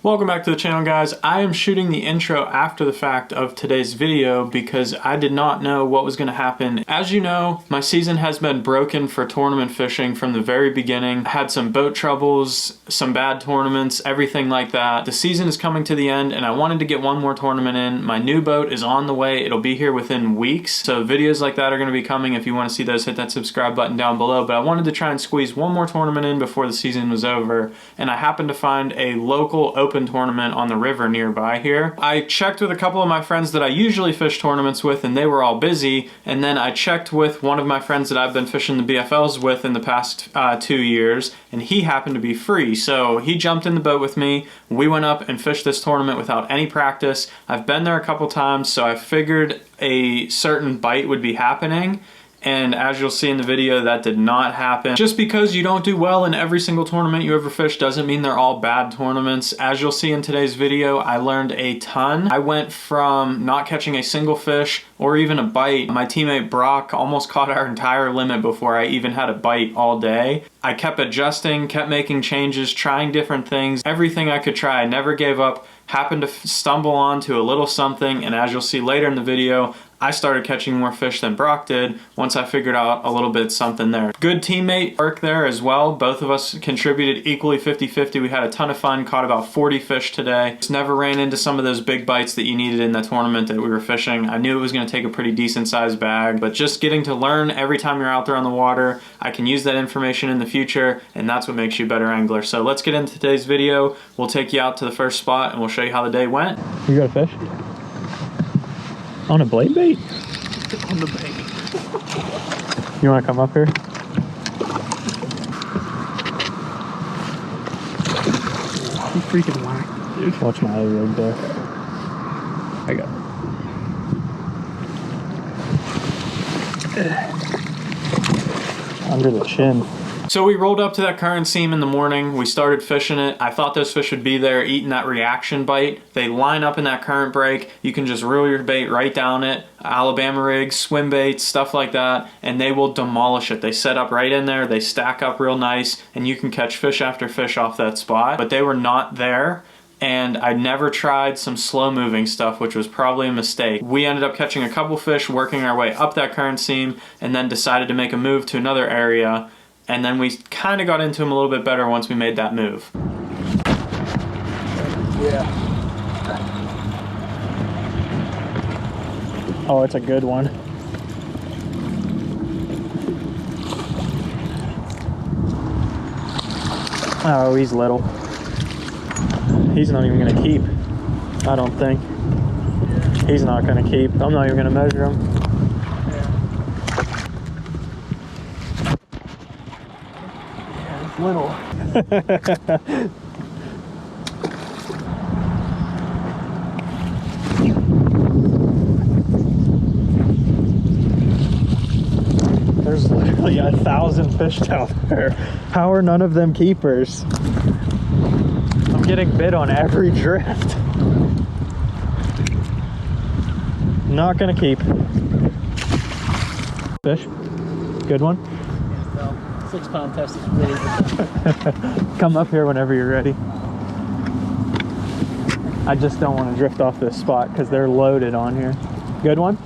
Welcome back to the channel, guys. I am shooting the intro after the fact of today's video because I did not know what was going to happen. As you know, my season has been broken for tournament fishing from the very beginning. I had some boat troubles, some bad tournaments, everything like that. The season is coming to the end and I wanted to get one more tournament in. My new boat is on the way. It'll be here within weeks. So videos like that are going to be coming. If you want to see those, hit that subscribe button down below. But I wanted to try and squeeze one more tournament in before the season was over. And I happened to find a local open tournament on the river nearby here. I checked with a couple of my friends that I usually fish tournaments with and they were all busy, and then I checked with one of my friends that I've been fishing the BFLs with in the past 2 years, and he happened to be free, so he jumped in the boat with me. We went up and fished this tournament without any practice. I've been there a couple times, so I figured a certain bite would be happening. And as you'll see in the video, that did not happen. Just because you don't do well in every single tournament you ever fish doesn't mean they're all bad tournaments. As you'll see in today's video, I learned a ton. I went from not catching a single fish or even a bite. My teammate Brock almost caught our entire limit before I even had a bite all day. I kept adjusting, kept making changes, trying different things, everything I could try. I never gave up. Happened to stumble onto a little something, and as you'll see later in the video, I started catching more fish than Brock did once I figured out a little bit something there. Good teammate work there as well. Both of us contributed equally 50-50. We had a ton of fun, caught about 40 fish today. Just never ran into some of those big bites that you needed in the tournament that we were fishing. I knew it was gonna take a pretty decent sized bag, but just getting to learn every time you're out there on the water, I can use that information in the future, and that's what makes you a better angler. So let's get into today's video. We'll take you out to the first spot and we'll show you how the day went. You got a fish? On a blade bait? On the bait. You want to come up here? He's freaking whack, dude. Watch my rig there. I got it. Under the chin. So we rolled up to that current seam in the morning. We started fishing it. I thought those fish would be there eating that reaction bite. They line up in that current break. You can just reel your bait right down it. Alabama rigs, swim baits, stuff like that, and they will demolish it. They set up right in there. They stack up real nice, and you can catch fish after fish off that spot. But they were not there. And I never tried some slow moving stuff, which was probably a mistake. We ended up catching a couple fish, working our way up that current seam, and then decided to make a move to another area. And then we kind of got into them a little bit better once we made that move. Yeah. Oh, it's a good one. Oh, he's little. He's not even gonna keep, I don't think. He's not gonna keep. I'm not even gonna measure him. Little. There's literally 1,000 fish down there. How are none of them keepers? I'm getting bit on every drift. Not gonna keep. Fish? Good one? 6-pound test is really good. Come up here whenever you're ready. I just don't want to drift off this spot because they're loaded on here. Good one?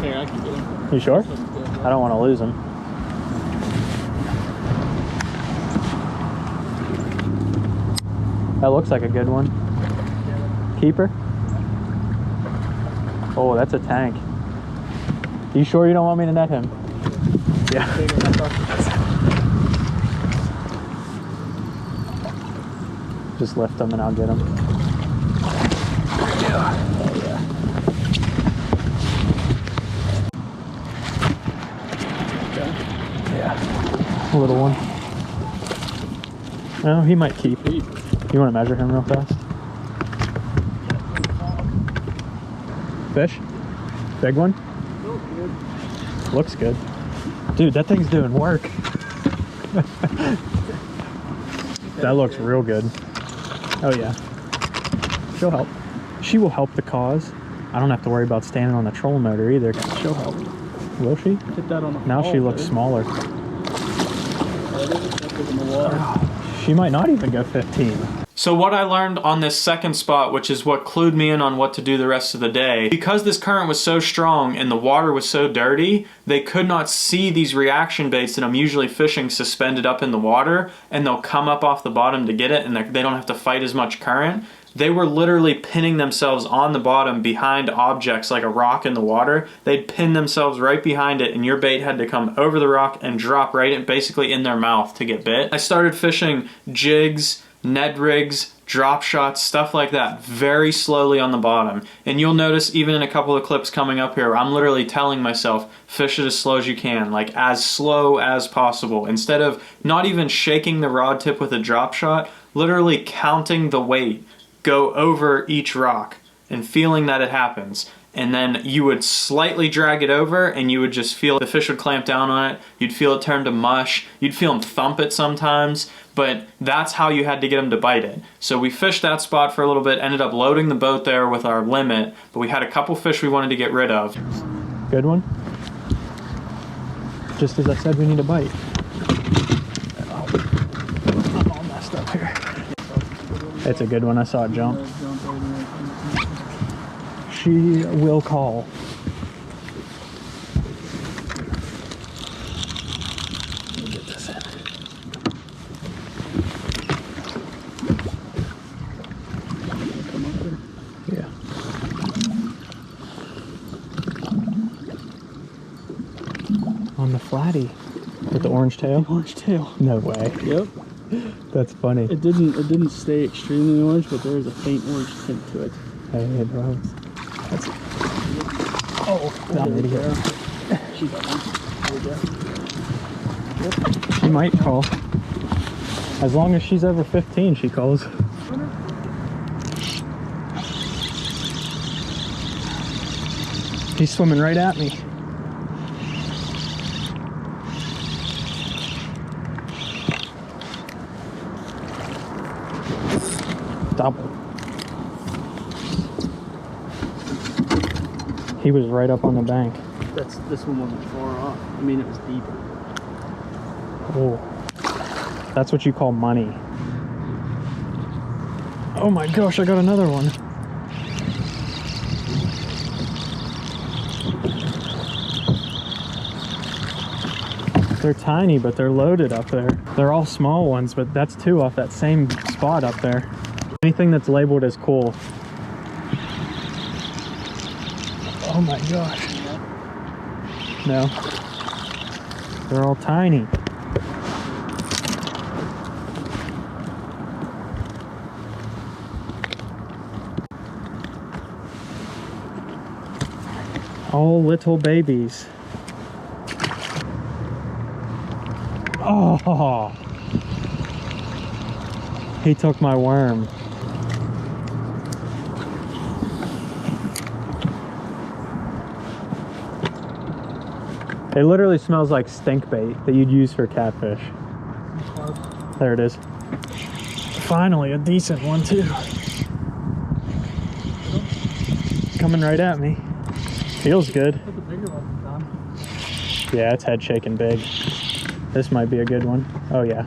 Here, I can get him. You sure? I don't want to lose him. That looks like a good one. Keeper? Oh, that's a tank. You sure you don't want me to net him? Yeah. Just lift him and I'll get him. Yeah. Oh, yeah. Okay. Yeah. Little one. No, he might keep. You want to measure him real fast? Fish? Big one? Looks good. Dude, that thing's doing work. That looks real good. Oh yeah. She'll help. She will help the cause. I don't have to worry about standing on the trolling motor either. She'll help. Will she? Get that on the Now she looks smaller. in the water. She might not even go 15. So what I learned on this second spot, which is what clued me in on what to do the rest of the day, because this current was so strong and the water was so dirty, they could not see these reaction baits that I'm usually fishing suspended up in the water, and they'll come up off the bottom to get it, and they don't have to fight as much current. They were literally pinning themselves on the bottom behind objects like a rock in the water. They'd pin themselves right behind it, and your bait had to come over the rock and drop right basically in their mouth to get bit. I started fishing jigs, Ned rigs, drop shots, stuff like that, very slowly on the bottom. And you'll notice even in a couple of clips coming up here, I'm literally telling myself, fish it as slow as you can, like as slow as possible. Instead of not even shaking the rod tip with a drop shot, literally counting the weight, go over each rock and feeling that it happens. And then you would slightly drag it over and you would just feel the fish would clamp down on it. You'd feel it turn to mush. You'd feel them thump it sometimes, but that's how you had to get them to bite it. So we fished that spot for a little bit, ended up loading the boat there with our limit, but we had a couple fish we wanted to get rid of. Good one. Just as I said, we need a bite. I'm all messed up here. It's a good one. I saw it jump. She will call. Let me get this in. Yeah. On the flatty with the orange tail. Orange tail. No way. Yep. That's funny. It didn't stay extremely orange, but there is a faint orange tint to it. Hey, it rose. That's it. Oh, I'm an idiot. She got one. There we go. Yep. She might call. As long as she's over 15, she calls. He's swimming right at me. Double. He was right up on the bank. This one wasn't far off. I mean, it was deeper. Oh, that's what you call money. Oh my gosh, I got another one. They're tiny, but they're loaded up there. They're all small ones, but that's two off that same spot up there. Anything that's labeled as cool. Oh my gosh. No. They're all tiny. All little babies. Oh, he took my worm. It literally smells like stink bait that you'd use for catfish. There it is. Finally, a decent one too. Coming right at me. Feels good. Put the bigger one down. Yeah, it's head shaking big. This might be a good one. Oh yeah.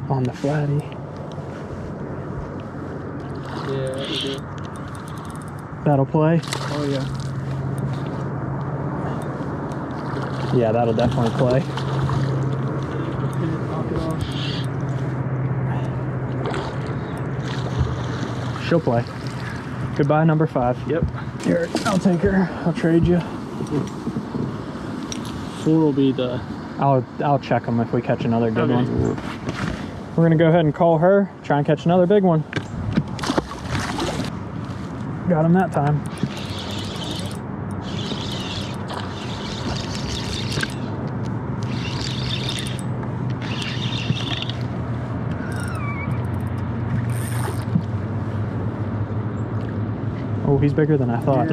On the flatty. Yeah, we do. That'll play. Oh yeah. Yeah, that'll definitely play. She'll play. Goodbye, number 5. Yep. Here, I'll take her. I'll trade you. 4 will be the... I'll check them if we catch another good one. We're gonna go ahead and call her, try and catch another big one. Got him that time. Oh, he's bigger than I thought.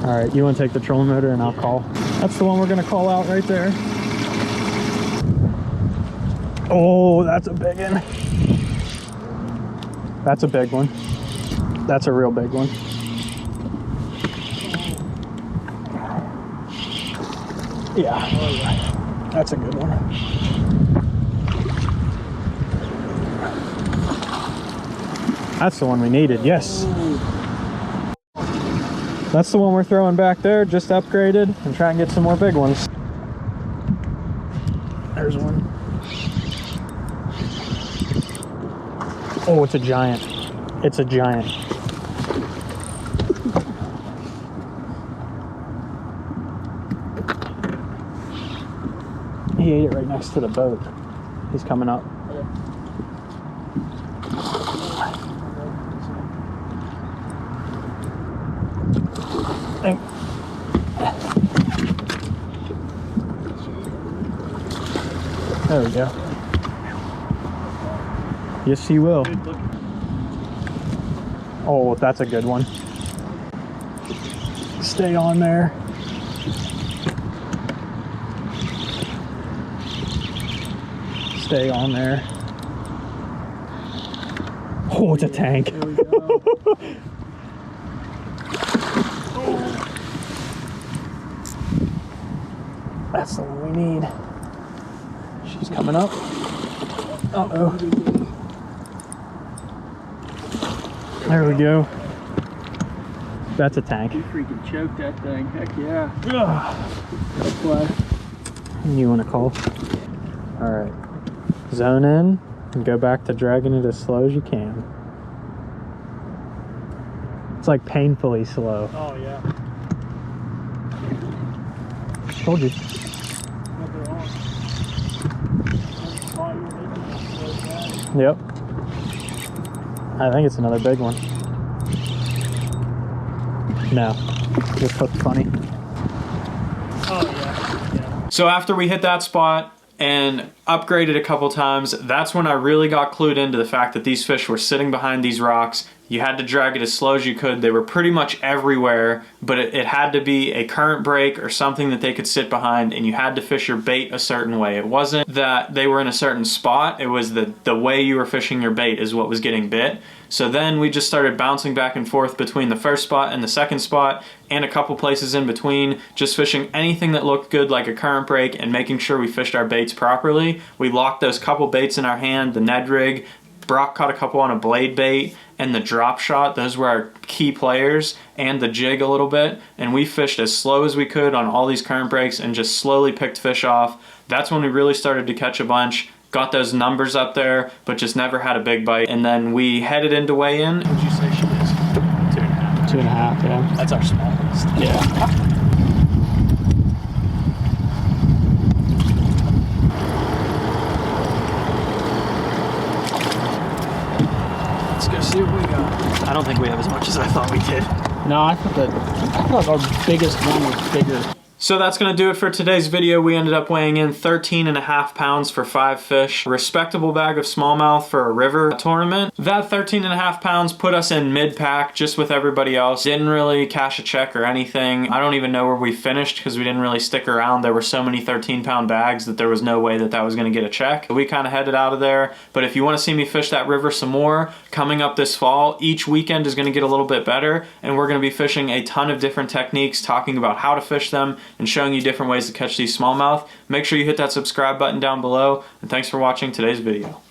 All right, you want to take the trolling motor and I'll call. That's the one we're gonna call out right there. Oh, that's a big one. That's a big one. That's a real big one. Yeah. Oh, yeah. That's a good one. That's the one we needed, yes. That's the one we're throwing back there, just upgraded, and try and get some more big ones. There's one. Oh, it's a giant. It's a giant. He ate it right next to the boat. He's coming up. There we go. Yes, he will. Oh, that's a good one. Stay on there. Stay on there. Oh, it's a tank. There we go. That's the one we need. She's coming up. Uh-oh. There we go. That's a tank. You freaking choked that thing. Heck yeah. Ugh. Play. You want to call? All right. Zone in and go back to dragging it as slow as you can. It's like painfully slow. Oh, yeah. Told you. Yep. I think it's another big one. No. Just looked funny. Oh, yeah. So after we hit that spot and upgraded a couple times, that's when I really got clued into the fact that these fish were sitting behind these rocks. You had to drag it as slow as you could. They were pretty much everywhere, but it had to be a current break or something that they could sit behind, and you had to fish your bait a certain way. It wasn't that they were in a certain spot, it was the way you were fishing your bait is what was getting bit. So then we just started bouncing back and forth between the first spot and the second spot and a couple places in between, just fishing anything that looked good like a current break and making sure we fished our baits properly. We locked those couple baits in our hand, the Ned rig, Brock caught a couple on a blade bait, and the drop shot. Those were our key players, and the jig a little bit, and we fished as slow as we could on all these current breaks and just slowly picked fish off. That's when we really started to catch a bunch, got those numbers up there, but just never had a big bite. And then we headed into weigh-in. What would you say she is? 2.5. 2.5, yeah. That's our smallest. Yeah. Let's go see what we got. I don't think we have as much as I thought we did. No, I feel like our biggest one was bigger. So that's going to do it for today's video. We ended up weighing in 13.5 pounds for 5 fish. Respectable bag of smallmouth for a river tournament. That 13.5 pounds put us in mid-pack just with everybody else. Didn't really cash a check or anything. I don't even know where we finished because we didn't really stick around. There were so many 13-pound bags that there was no way that that was going to get a check. We kind of headed out of there. But if you want to see me fish that river some more, coming up this fall, each weekend is going to get a little bit better, and we're going to be fishing a ton of different techniques, talking about how to fish them and showing you different ways to catch these smallmouth. Make sure you hit that subscribe button down below, and thanks for watching today's video.